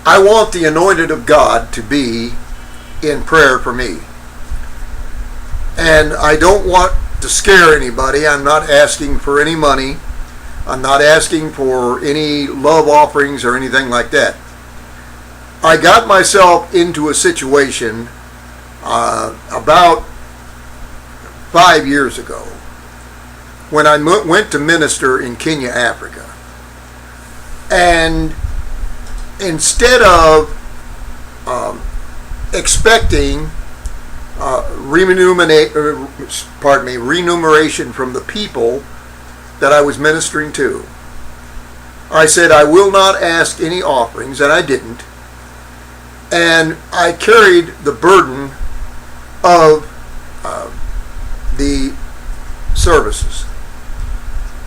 I want the anointed of God to be in prayer for me. And I don't want to scare anybody. I'm not asking for any money. I'm not asking for any love offerings or anything like that. I got myself into a situation about 5 years ago when I went to minister in Kenya, Africa. And instead of expecting remuneration from the people that I was ministering to, I said, I will not ask any offerings, and I didn't. And I carried the burden of the services.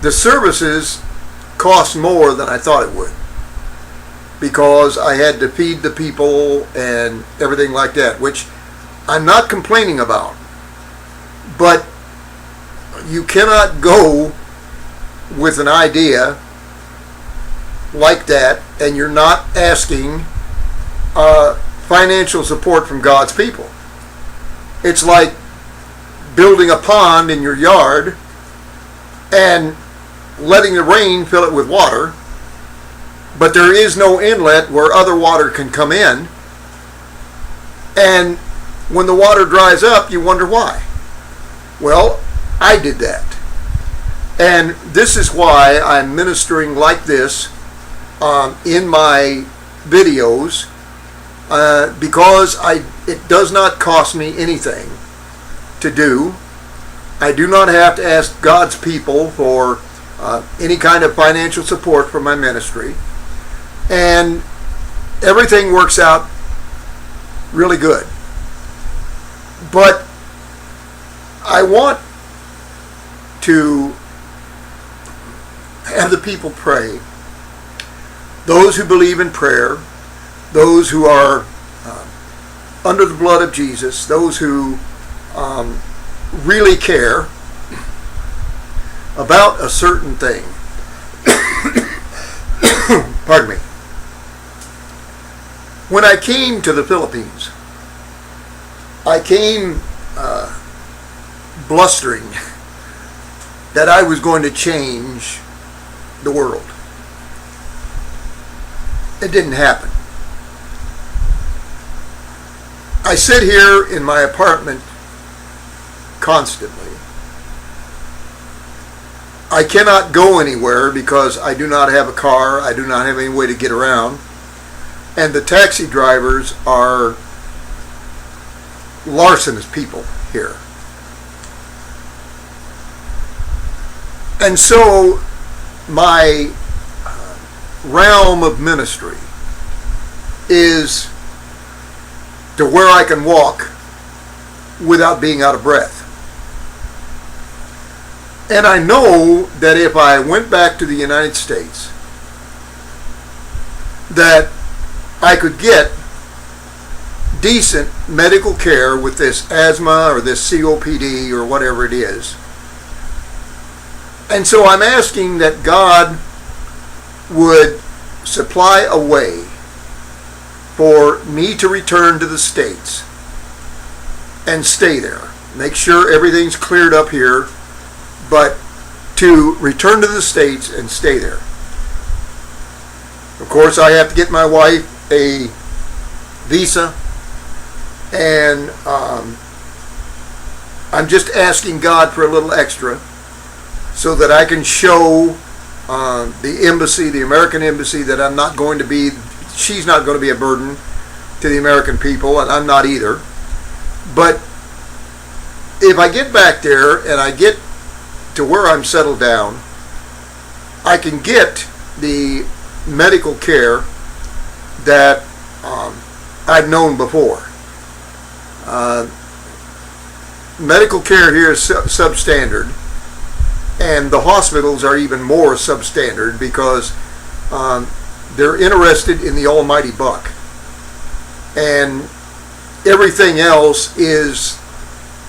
The services cost more than I thought it would, because I had to feed the people and everything like that, which I'm not complaining about. But you cannot go with an idea like that and you're not asking financial support from God's people. It's like building a pond in your yard and letting the rain fill it with water, but there is no inlet where other water can come in. And when the water dries up, you wonder why. Well, I did that. And this is why I'm ministering like this in my videos, because it does not cost me anything to do. I do not have to ask God's people for any kind of financial support for my ministry. And everything works out really good. But I want to have the people pray. Those who believe in prayer, those who are under the blood of Jesus, those who really care about a certain thing. Pardon me. When I came to the Philippines, I came blustering that I was going to change the world. It didn't happen. I sit here in my apartment constantly. I cannot go anywhere because I do not have a car. I do not have any way to get around. And the taxi drivers are larcenous people here. And so my realm of ministry is to where I can walk without being out of breath. And I know that if I went back to the United States, that I could get decent medical care with this asthma or this COPD or whatever it is. And so I'm asking that God would supply a way for me to return to the States and stay there. Make sure everything's cleared up here, but to return to the States and stay there. Of course, I have to get my wife a visa, and I'm just asking God for a little extra so that I can show the embassy, the American embassy, that I'm not going to be, she's not going to be a burden to the American people, and I'm not either. But if I get back there and I get to where I'm settled down, I can get the medical care that I've known before. Medical care here is substandard, and the hospitals are even more substandard because they're interested in the almighty buck, and everything else is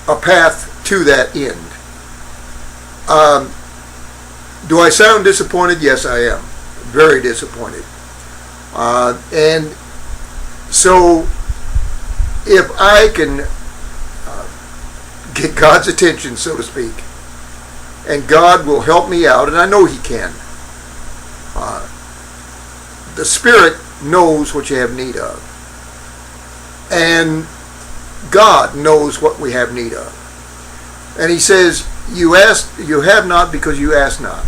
a path to that end. Do I sound disappointed? Yes, I am. Very disappointed. And So if I can get God's attention, so to speak, and God will help me out, and I know He can. The Spirit knows what you have need of. And God knows what we have need of. And He says, you have not because you ask not.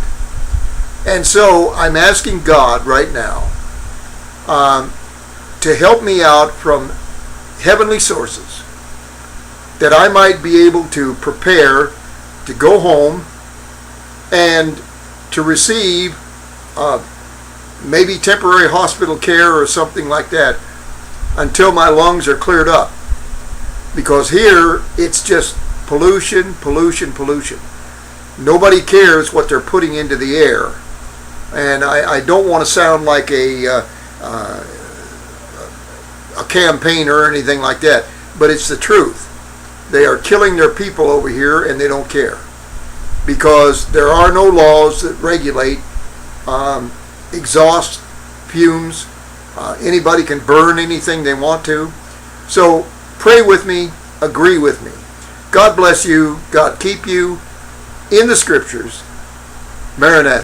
And so I'm asking God right now to help me out from heavenly sources, that I might be able to prepare to go home and to receive maybe temporary hospital care or something like that until my lungs are cleared up. Because here it's just pollution, pollution, pollution. Nobody cares what they're putting into the air. And I don't want to sound like a campaigner or anything like that, but it's the truth. They are killing their people over here and they don't care, because there are no laws that regulate exhaust fumes. Anybody can burn anything they want to. So pray with me, agree with me. God bless you. God keep you. In the Scriptures, Maranatha.